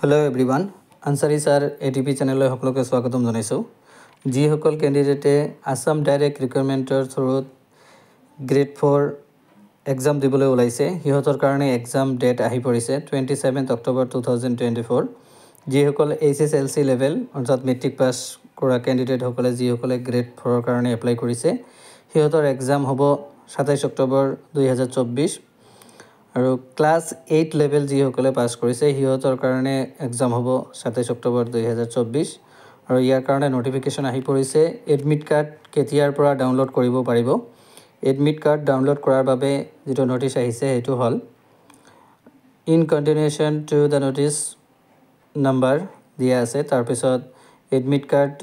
Hello everyone, Ansari sir ATP channel সকলোকে স্বাগতম জনাইছো যি সকল ক্যান্ডিডেটে আসাম ডাইরেক্ট ৰিক্ৰুটমেন্টৰ থ্ৰুত গ্ৰেড 4 এক্সাম দিবলৈ ওলাইছে হিহঁতৰ কাৰণে এক্সাম ডেট আহি পৰিছে 27 অক্টোবৰ 2024 যি সকল HSLC লেভেল অৰ্থাৎ মেট্ৰিক পাস কৰা ক্যান্ডিডেট সকলে যি সকলে গ্ৰেড 4 ৰ কাৰণে এপ্লাই কৰিছে হিহঁতৰ এক্সাম হ'ব 27 অক্টোবৰ 2024 আৰু ক্লাস 8 লেভেল যি সকলে পাস কৰিছে হিহঁতৰ কাৰণে এক্সাম হ'ব 27 অক্টোবৰ 2024 আৰু ইয়াৰ কাৰণে নোটিফিকেশন আহি পৰিছে এডমিট কাৰ্ড কেতিয়াৰ পৰা ডাউনলোড কৰিব পাৰিব এডমিট কাৰ্ড ডাউনলোড কৰাৰ বাবে যেটো নোটিছ আহিছে হেতু হল in continuation to the notice number দিয়া আছে তাৰ পিছত এডমিট কাৰ্ড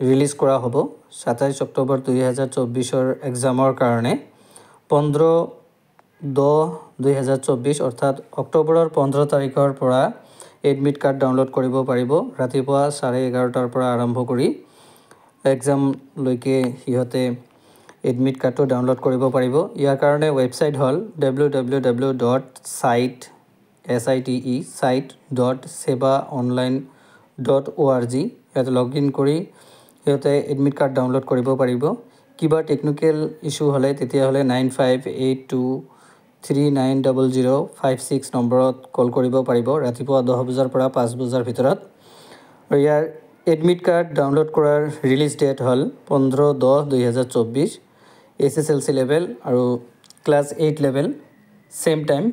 ৰিলিজ কৰা হ'ব 27 অক্টোবৰ 2024 ৰ এক্সামৰ কাৰণে 15/10/2024 অৰ্থাৎ অক্টোবৰৰ 15 তাৰিখৰ পৰা এডমিট কাৰ্ড ডাউনলোড কৰিব পাৰিব ৰাতিপুৱা 11:30 ৰ পৰা আৰম্ভ কৰি এক্সাম লৈকে হিহঁতে এডমিট কাৰ্ডটো ডাউনলোড কৰিব পাৰিব ইয়াৰ কাৰণে ওয়েবসাইট হল www.site.sebaonline.org ইয়াতে লগইন কৰি হিহঁতে এডমিট কাৰ্ড ডাউনলোড কৰিব পাৰিব কিবা টেকনিক্যাল ইস্যু হলে তেতিয়া হলে 9582390056 নম্বৰত কল কৰিব পাৰিব ৰাতিপুৱা 10 বজাৰ পৰা 5 বজাৰ ভিতৰত আৰু ইয়াৰ এডমিট কাৰ্ড ডাউনলোড কৰাৰ ৰিলিজ ডেট হল 15/10/2024 SSLC লেভেল আৰু ক্লাস 8 লেভেল সেম টাইম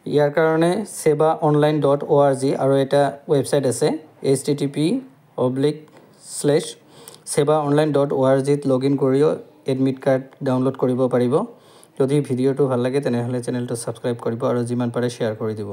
ইয়াৰ কাৰণে sebaonline.org আৰু এটা ওয়েবসাইট আছে http://sebaonline.org ত লগইন কৰিও এডমিট কাৰ্ড ডাউনলোড কৰিব পাৰিব যদি ভিডিওটো ভাল লাগে তেনেহলে চেনেলটো সাবস্ক্ৰাইব কৰিব আৰু যিমান পাৰে শেয়াৰ কৰি দিব